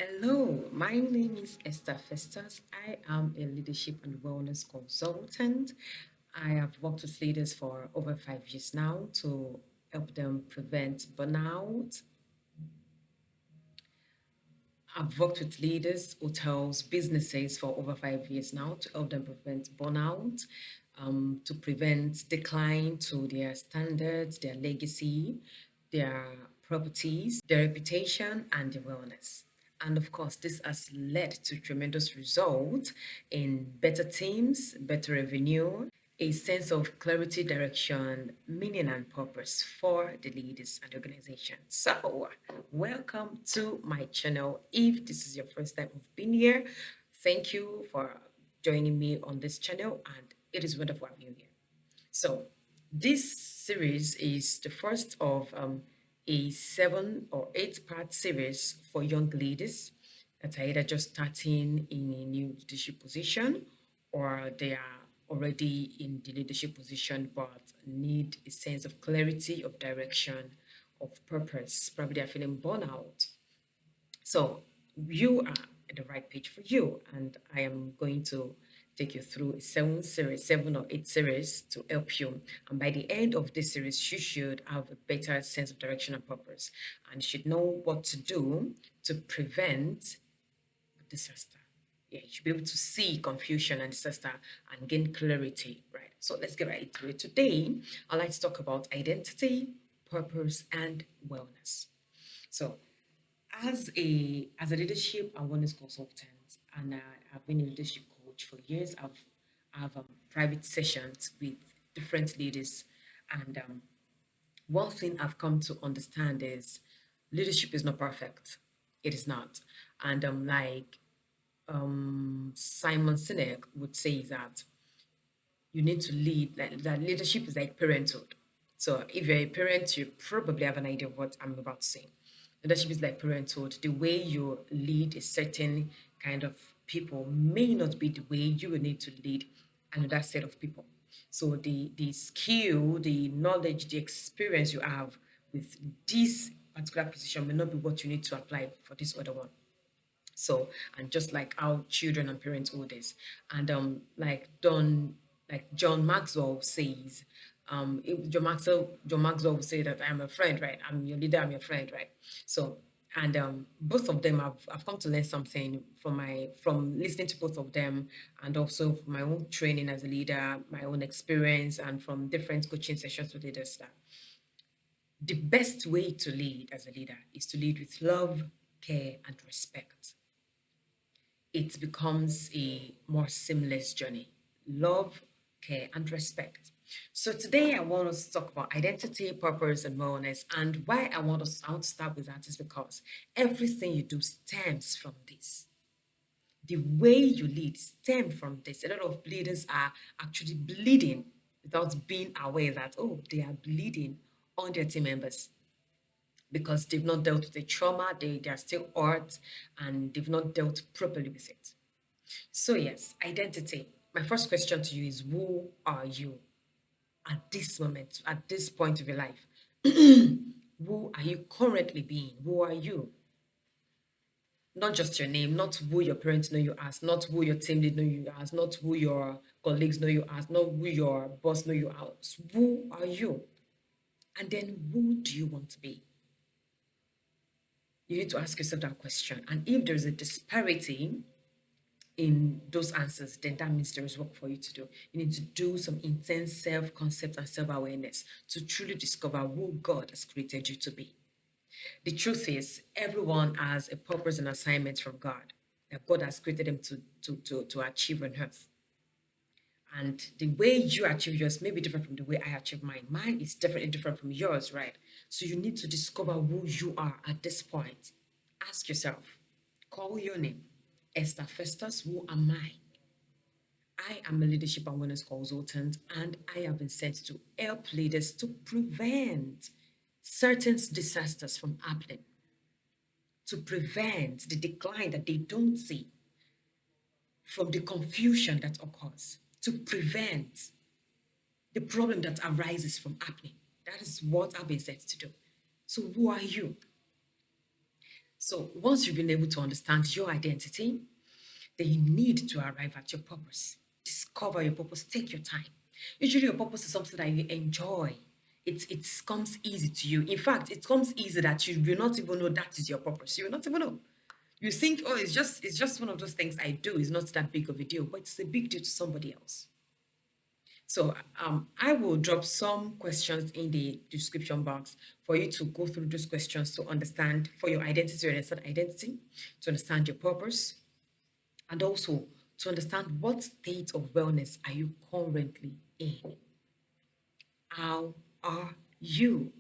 Hello, my name is Esther Festus. I am a leadership and wellness consultant. I have worked with leaders for over 5 years now to help them prevent burnout. I've worked with leaders, hotels, businesses for over 5 years now to help them prevent burnout, to prevent decline to their standards, their legacy, their properties, their reputation, and their wellness. And of course, this has led to tremendous results in better teams, better revenue, a sense of clarity, direction, meaning, and purpose for the leaders and organization. So, welcome to my channel. If this is your first time of being here, thank you for joining me on this channel, and it is wonderful having you here. So, this series is the first of a 7 or 8 part series for young leaders that are either just starting in a new leadership position or they are already in the leadership position but need a sense of clarity, of direction, of purpose. Probably they're feeling burnout. So you are at the right page for you, and I am going to take you through a 7 or 8 series to help you. And by the end of this series, you should have a better sense of direction and purpose, and you should know what to do to prevent disaster. Yeah, you should be able to see confusion and disaster and gain clarity, right? So let's get right into it. Today, I'd like to talk about identity, purpose, and wellness. So as a leadership and wellness consultant, and I've been a leadership coach for years. I've private sessions with different leaders, and one thing I've come to understand is leadership is not perfect. It is not, and Simon Sinek would say that you need to lead. Like, that leadership is like parenthood. So if you're a parent, you probably have an idea of what I'm about to say. Leadership is like parenthood. The way you lead a certain kind of people may not be the way you will need to lead another set of people. So the skill, the knowledge, the experience you have with this particular position may not be what you need to apply for this other one. So, and just like how children and parents owe this, and like John Maxwell says, John Maxwell will say that I'm a friend, right? I'm your leader, I'm your friend, right? So, and both of them I've come to learn something from listening to both of them, and also from my own training as a leader, my own experience, and from different coaching sessions with leaders, that the best way to lead as a leader is to lead with love, care, and respect. It becomes a more seamless journey. Love, care, and respect. So today I want us to talk about identity, purpose, and wellness. And why I want to start with that is because everything you do stems from this. The way you lead stems from this. A lot of leaders are actually bleeding without being aware that, oh, they are bleeding on their team members because they've not dealt with the trauma, they are still hurt, and they've not dealt properly with it. So, yes, identity. My first question to you is, who are you at this moment, at this point of your life? Who are you currently being? Who are you? Not just your name, not who your parents know you as, not who your team lead know you as, not who your colleagues know you as, not who your boss know you as. Who are you? And then who do you want to be? You need to ask yourself that question. And if there's a disparity in those answers, then that means there is work for you to do. You need to do some intense self concept and self awareness to truly discover who God has created you to be. The truth is, everyone has a purpose and assignment from God that God has created them to achieve on earth. And the way you achieve yours may be different from the way I achieve mine. Mine is different from yours, right? So you need to discover who you are at this point. Ask yourself, call your name. Esther Festus, who am I? I am a leadership and wellness consultant, and I have been sent to help leaders to prevent certain disasters from happening, to prevent the decline that they don't see, from the confusion that occurs, to prevent the problem that arises from happening. That is what I've been sent to do. So, who are you? So once you've been able to understand your identity, then you need to arrive at your purpose. Discover your purpose. Take your time. Usually, your purpose is something that you enjoy. It comes easy to you. In fact, it comes easy that you will not even know that is your purpose. You will not even know. You think, oh, it's just one of those things I do. It's not that big of a deal, but it's a big deal to somebody else. So I will drop some questions in the description box for you to go through those questions to understand for your identity, to understand identity, to understand your purpose, and also to understand what state of wellness are you currently in. How are you?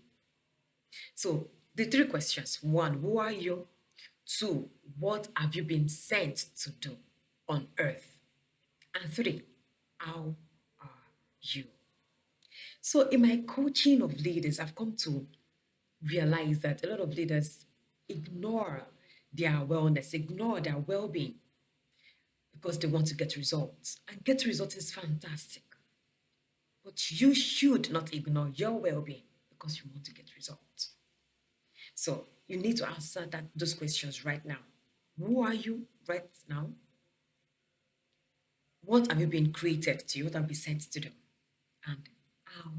So the three questions: one, who are you? Two, what have you been sent to do on earth? And three, how are you? So in my coaching of leaders, I've come to realize that a lot of leaders ignore their wellness, ignore their well-being because they want to get results. And get results is fantastic. But you should not ignore your well-being because you want to get results. So you need to answer those questions right now. Who are you right now? What have you been created to do? What have you been sent to do? And how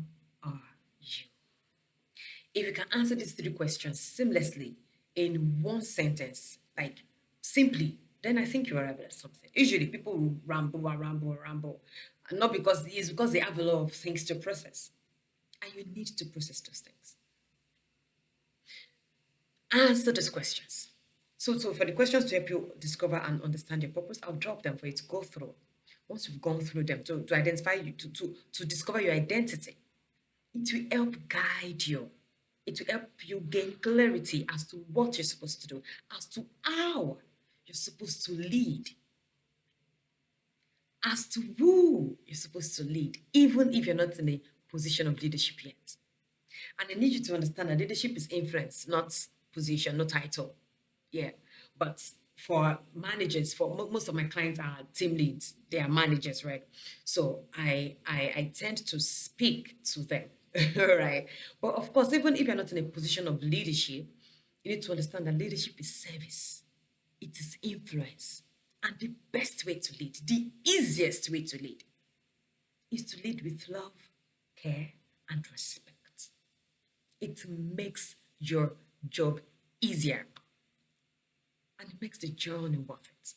are you? If you can answer these three questions seamlessly in one sentence, like simply, then I think you arrive at something. Usually people will ramble and ramble and ramble. And not because it's because they have a lot of things to process. And you need to process those things. Answer those questions. So for the questions to help you discover and understand your purpose, I'll drop them for you to go through. Once you've gone through them, to identify you, to discover your identity, it will help guide you. It will help you gain clarity as to what you're supposed to do, as to how you're supposed to lead, as to who you're supposed to lead, even if you're not in a position of leadership yet. And I need you to understand that leadership is influence, not position, not title. Yeah. But for managers, for most of my clients are team leads, they are managers, right? So I tend to speak to them, right? But of course, even if you're not in a position of leadership, you need to understand that leadership is service, it is influence. And the best way to lead, the easiest way to lead, is to lead with love, care, and respect. It makes your job easier and it makes the journey worth it.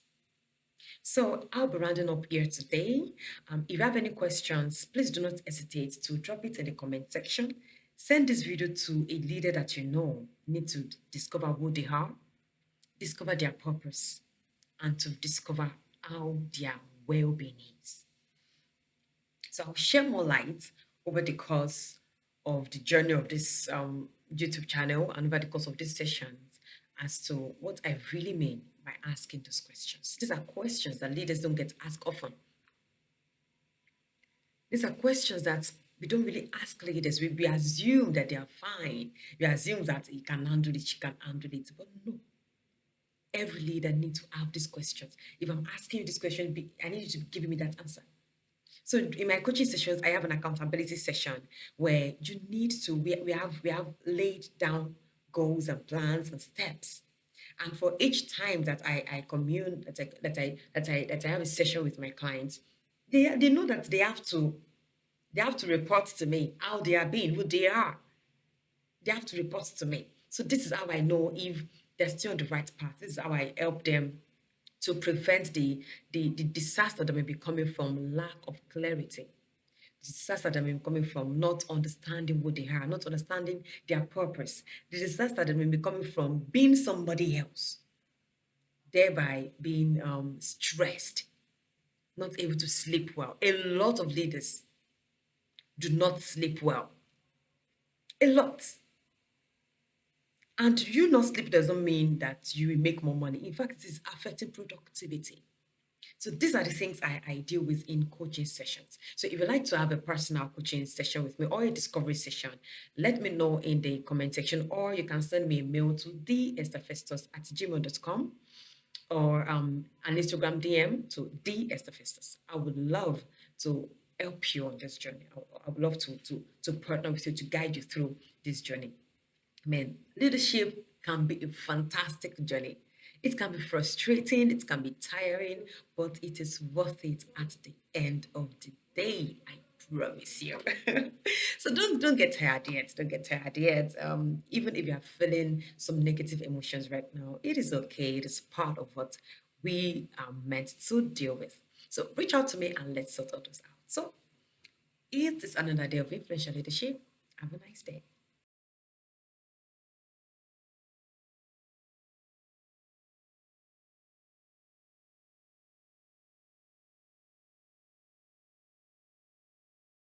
So I'll be rounding up here today. If you have any questions, please do not hesitate to drop it in the comment section. Send this video to a leader that you know need to discover who they are, discover their purpose, and to discover how their well-being is. So I'll share more light over the course of the journey of this YouTube channel and over the course of these sessions as to what I really mean by asking those questions. These are questions that leaders don't get asked often. These are questions that we don't really ask leaders. We assume that they are fine. We assume that he can handle it, she can handle it. But no, every leader needs to have these questions. If I'm asking you this question, I need you to give me that answer. So in my coaching sessions, I have an accountability session where you need to, we have laid down goals and plans and steps. And for each time that I commune, that I have a session with my clients, they know that they have to report to me how they are being, who they are. They have to report to me. So this is how I know if they're still on the right path. This is how I help them to prevent the disaster that may be coming from lack of clarity. The disaster that may be coming from not understanding who they are, not understanding their purpose. The disaster that may be coming from being somebody else, thereby being stressed, not able to sleep well. A lot of leaders do not sleep well. A lot. And you not sleep doesn't mean that you will make more money. In fact, it is affecting productivity. So these are the things I deal with in coaching sessions. So if you'd like to have a personal coaching session with me or a discovery session, let me know in the comment section, or you can send me a mail to theestherfestus@gmail.com or an Instagram DM to theestherfestus. I would love to help you on this journey. I would love to partner with you to guide you through this journey. Man, leadership can be a fantastic journey. It can be frustrating, it can be tiring, but it is worth it at the end of the day. I promise you. So don't get tired yet. Don't get tired yet. Even if you are feeling some negative emotions right now, it is okay. It is part of what we are meant to deal with. So reach out to me and let's sort all those out. So it is another day of influential leadership. Have a nice day.